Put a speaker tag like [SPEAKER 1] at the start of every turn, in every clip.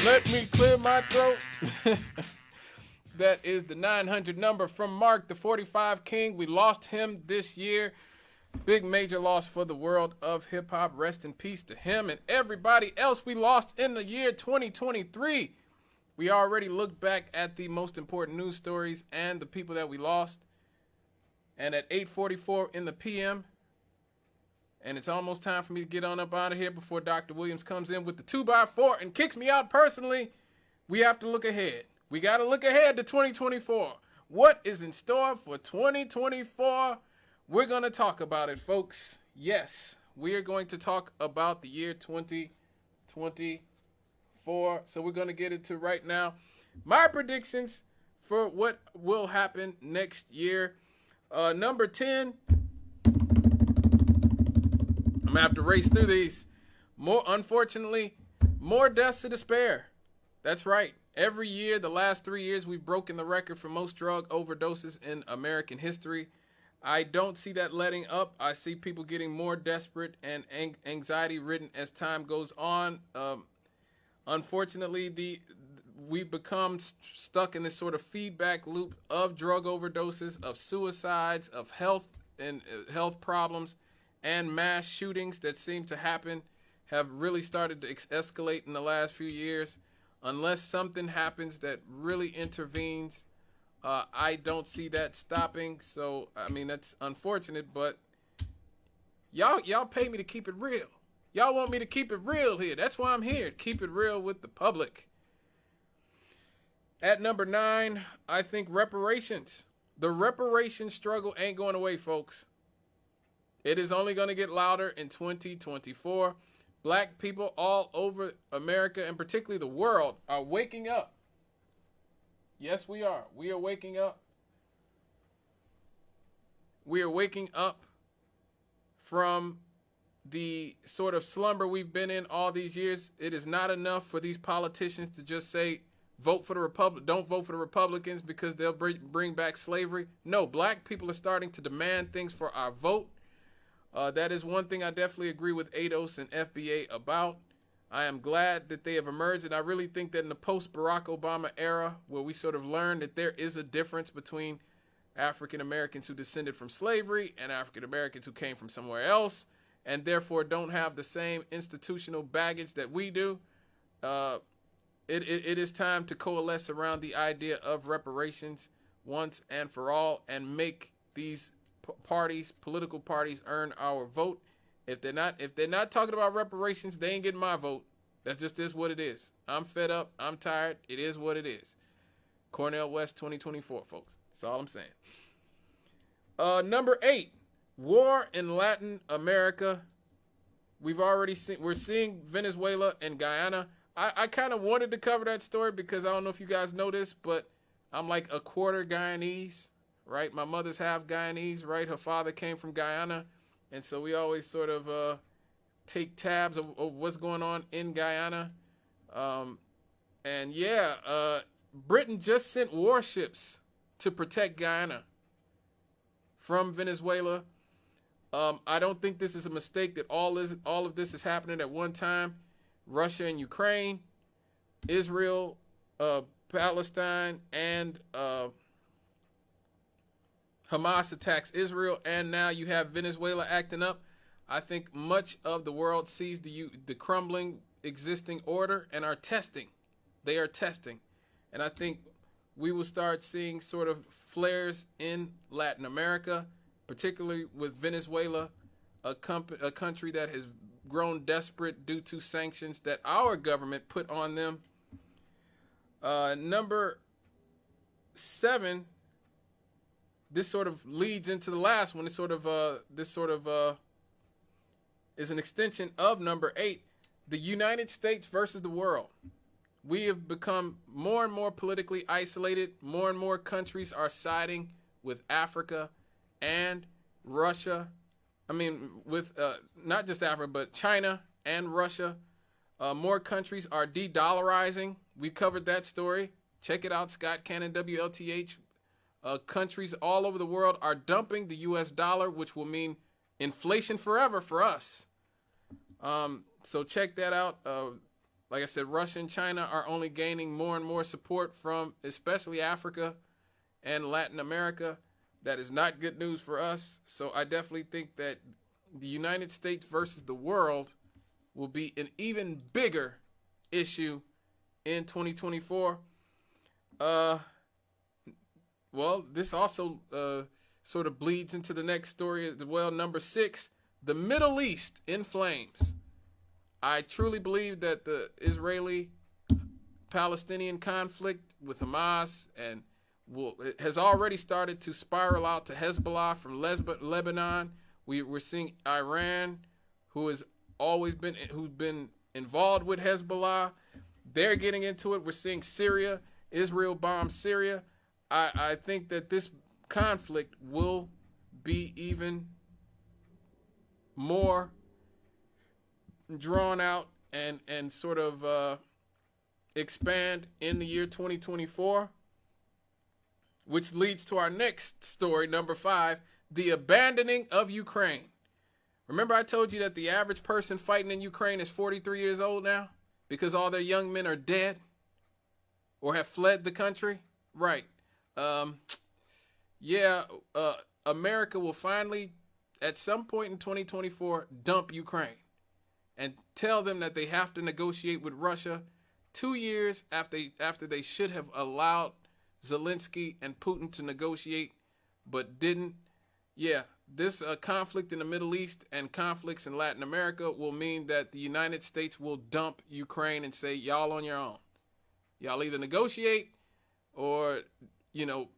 [SPEAKER 1] Let me clear my throat. That is the 900 number from Mark, the 45 King. We lost him this year. Big major loss for the world of hip hop. Rest in peace to him and everybody else we lost in the year 2023. We already looked back at the most important news stories and the people that we lost. And at 8:44 in the PM, and it's almost time for me to get on up out of here before Dr. Williams comes in with the 2x4 and kicks me out personally. We have to look ahead. We got to look ahead to 2024. What is in store for 2024? We're going to talk about it, folks. Yes, we are going to talk about the year 2024. So we're going to get into right now my predictions for what will happen next year. Number 10. I'm going to have to race through these. Unfortunately, more deaths to despair. That's right. Every year, the last 3 years, we've broken the record for most drug overdoses in American history. I don't see that letting up. I see people getting more desperate and anxiety-ridden as time goes on. Unfortunately, we've become stuck in this sort of feedback loop of drug overdoses, of suicides, of health problems, and mass shootings that seem to happen have really started to escalate in the last few years. Unless something happens that really intervenes, I don't see that stopping. So, I mean, that's unfortunate, but y'all pay me to keep it real. Y'all want me to keep it real here. That's why I'm here, to keep it real with the public. At number 9, I think reparations. The reparation struggle ain't going away, folks. It is only going to get louder in 2024. Black people all over America, and particularly the world, are waking up. Yes, we are. We are waking up. We are waking up from the sort of slumber we've been in all these years. It is not enough for these politicians to just say, vote for the don't vote for the Republicans because they'll bring back slavery. No, black people are starting to demand things for our vote. That is one thing I definitely agree with ADOS and FBA about. I am glad that they have emerged, and I really think that in the post-Barack Obama era, where we sort of learned that there is a difference between African Americans who descended from slavery and African Americans who came from somewhere else, and therefore don't have the same institutional baggage that we do, it is time to coalesce around the idea of reparations once and for all and make these political parties earn our vote. If they're not talking about reparations, they ain't getting my vote. That just is what it is. I'm fed up. I'm tired. It is what it is. Cornell West 2024, folks. That's all I'm saying. Number 8, war in Latin America. We're seeing Venezuela and Guyana. I kind of wanted to cover that story because I don't know if you guys know this, but I'm like a quarter Guyanese. Right, my mother's half Guyanese, right? Her father came from Guyana, and so we always sort of take tabs of what's going on in Guyana. And yeah, Britain just sent warships to protect Guyana from Venezuela. I don't think this is a mistake that all of this is happening at one time. Russia and Ukraine, Israel, Palestine, and Hamas attacks Israel, and now you have Venezuela acting up. I think much of the world sees the crumbling existing order and are testing. They are testing. And I think we will start seeing sort of flares in Latin America, particularly with Venezuela, a country that has grown desperate due to sanctions that our government put on them. Number 7, this sort of leads into the last one. This sort of is an extension of number 8, the United States versus the world. We have become more and more politically isolated. More and more countries are siding with Africa and Russia. I mean, with not just Africa, but China and Russia. More countries are de-dollarizing. We covered that story. Check it out, Scott Cannon, WLTH. Countries all over the world are dumping the U.S. dollar, which will mean inflation forever for us. So check that out. Like I said, Russia and China are only gaining more and more support from especially Africa and Latin America. That is not good news for us. So I definitely think that the United States versus the world will be an even bigger issue in 2024. Well, this also sort of bleeds into the next story as well. Number 6, the Middle East in flames. I truly believe that the Israeli-Palestinian conflict with Hamas and it has already started to spiral out to Hezbollah from Lebanon. We're seeing Iran, who's been involved with Hezbollah. They're getting into it. We're seeing Syria. Israel bombs Syria. I think that this conflict will be even more drawn out and sort of expand in the year 2024, which leads to our next story, number 5, the abandoning of Ukraine. Remember I told you that the average person fighting in Ukraine is 43 years old now because all their young men are dead or have fled the country? Right. America will finally, at some point in 2024, dump Ukraine and tell them that they have to negotiate with Russia 2 years after they should have allowed Zelensky and Putin to negotiate, but didn't. Yeah, this conflict in the Middle East and conflicts in Latin America will mean that the United States will dump Ukraine and say, y'all on your own. Y'all either negotiate or,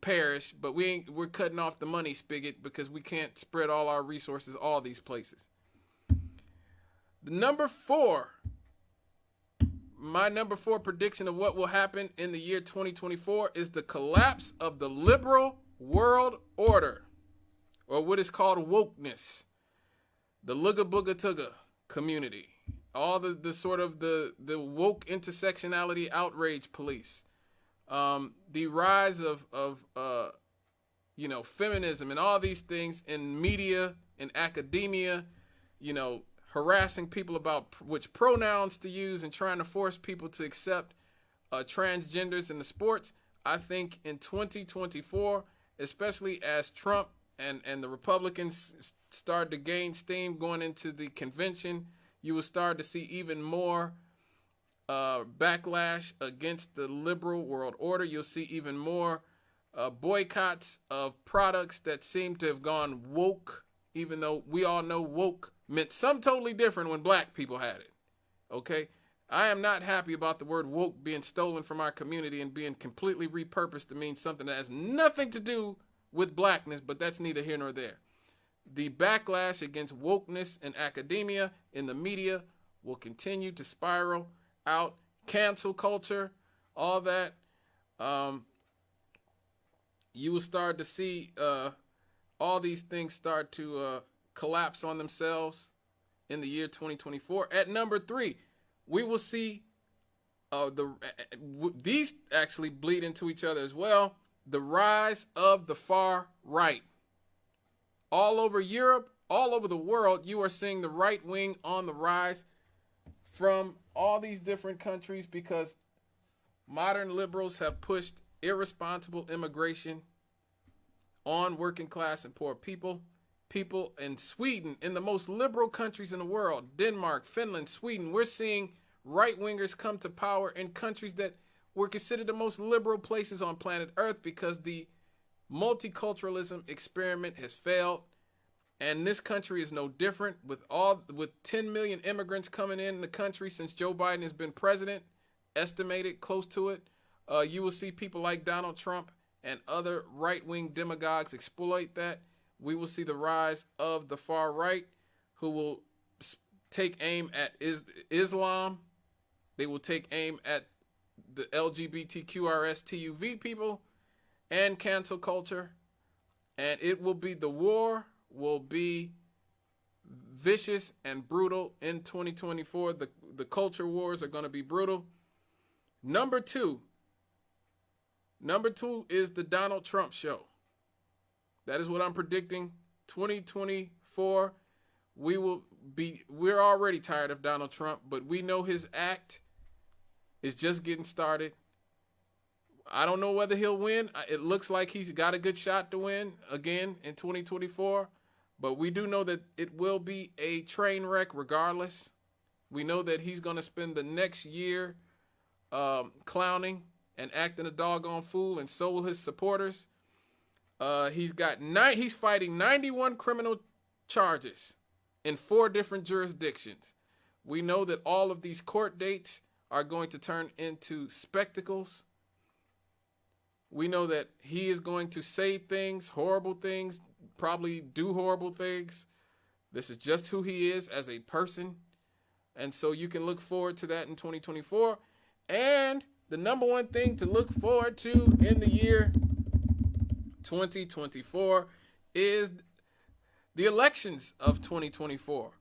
[SPEAKER 1] perish, but we're cutting off the money spigot because we can't spread all our resources all these places. The number 4, my number 4 prediction of what will happen in the year 2024 is the collapse of the liberal world order, or what is called wokeness, the Lugga Booga Tugga community, all the sort of the woke intersectionality outrage police, the rise of feminism and all these things in media, in academia, harassing people about which pronouns to use and trying to force people to accept transgenders in the sports. I think in 2024, especially as Trump and the Republicans start to gain steam going into the convention, you will start to see even more backlash against the liberal world order. You'll see even more boycotts of products that seem to have gone woke, even though we all know woke meant something totally different when black people had it. Okay? I am not happy about the word woke being stolen from our community and being completely repurposed to mean something that has nothing to do with blackness, but that's neither here nor there. The backlash against wokeness in academia, in the media, will continue to spiral out. Cancel culture, all that. You will start to see all these things start to collapse on themselves in the year 2024. At number 3, we will see these actually bleed into each other as well. The rise of the far right. All over Europe, all over the world, you are seeing the right wing on the rise from all these different countries because modern liberals have pushed irresponsible immigration on working class and poor people. People in Sweden, in the most liberal countries in the world, Denmark, Finland, Sweden, we're seeing right-wingers come to power in countries that were considered the most liberal places on planet Earth because the multiculturalism experiment has failed. And this country is no different with 10 million immigrants coming in the country since Joe Biden has been president, estimated close to it. You will see people like Donald Trump and other right-wing demagogues exploit that. We will see the rise of the far right who will take aim at Islam. They will take aim at the LGBTQRSTUV people and cancel culture. And it will be, the war will be vicious and brutal in 2024. The culture wars are going to be brutal. Number two is the Donald Trump show. That is what I'm predicting. 2024, we're already tired of Donald Trump, but we know his act. is just getting started. I don't know whether he'll win. It looks like he's got a good shot to win again in 2024. But we do know that it will be a train wreck regardless. We know that he's going to spend the next year clowning and acting a doggone fool, and so will his supporters. He's fighting 91 criminal charges in 4 different jurisdictions. We know that all of these court dates are going to turn into spectacles. We know that he is going to say things, horrible things, probably do horrible things. This is just who he is as a person. And so you can look forward to that in 2024. And the number one thing to look forward to in the year 2024 is the elections of 2024.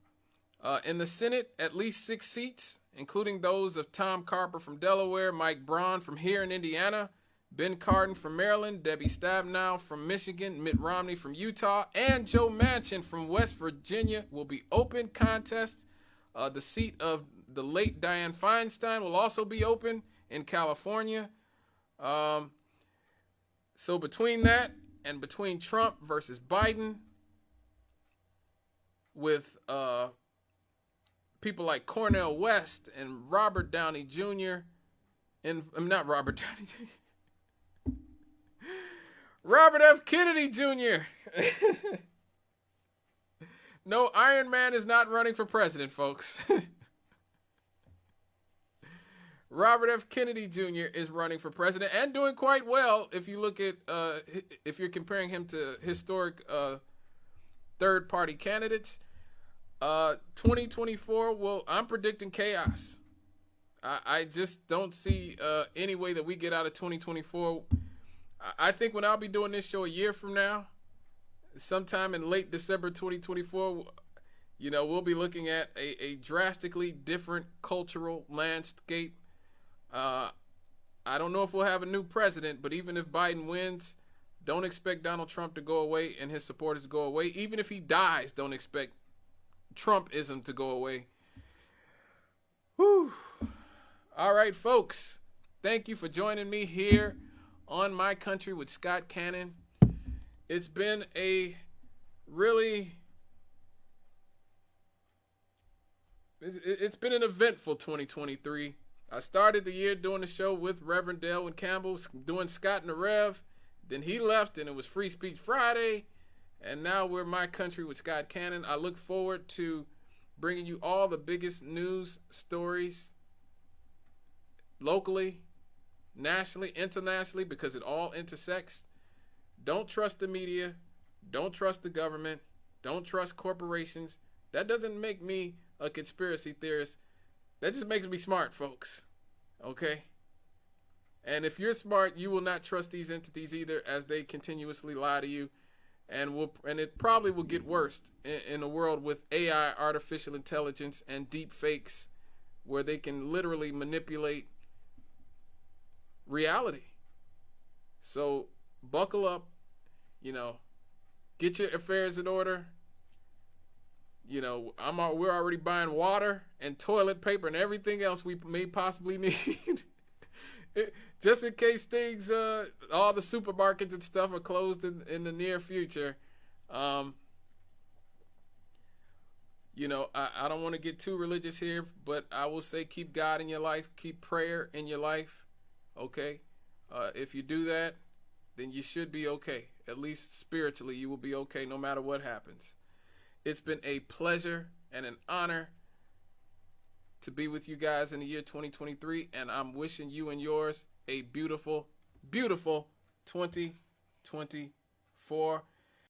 [SPEAKER 1] In the Senate, at least 6 seats, including those of Tom Carper from Delaware, Mike Braun from here in Indiana, Ben Cardin from Maryland, Debbie Stabenow from Michigan, Mitt Romney from Utah, and Joe Manchin from West Virginia will be open contests. The seat of the late Dianne Feinstein will also be open in California. So between that and between Trump versus Biden, with people like Cornel West and Robert Downey Jr. and not Robert Downey Jr. Robert F. Kennedy Jr. No, Iron Man is not running for president, folks. Robert F. Kennedy Jr. is running for president and doing quite well if you look at, if you're comparing him to historic third-party candidates. 2024, I'm predicting chaos. I just don't see any way that we get out of 2024. I think when I'll be doing this show a year from now, sometime in late December 2024, we'll be looking at a drastically different cultural landscape. I don't know if we'll have a new president, but even if Biden wins, don't expect Donald Trump to go away and his supporters to go away. Even if he dies, don't expect Trumpism to go away. Whew. All right, folks. Thank you for joining me here on My Country with Scott Cannon. It's been a really, it's been an eventful 2023. I started the year doing the show with Reverend Delwyn Campbell, doing Scott and the Rev. Then he left and it was Free Speech Friday. And now we're My Country with Scott Cannon. I look forward to bringing you all the biggest news stories locally, nationally, internationally, because it all intersects. Don't trust the media. Don't trust the government. Don't trust corporations. That doesn't make me a conspiracy theorist. That just makes me smart, folks. Okay? And if you're smart, you will not trust these entities either, as they continuously lie to you. And it probably will get worse in a world with AI, artificial intelligence, and deep fakes, where they can literally manipulate reality. So buckle up, get your affairs in order. We're already buying water and toilet paper and everything else we may possibly need. Just in case things, all the supermarkets and stuff are closed in the near future. I don't want to get too religious here, but I will say keep God in your life, keep prayer in your life, okay? If you do that, then you should be okay. At least spiritually, you will be okay no matter what happens. It's been a pleasure and an honor to be with you guys in the year 2023, and I'm wishing you and yours a beautiful, beautiful 2024.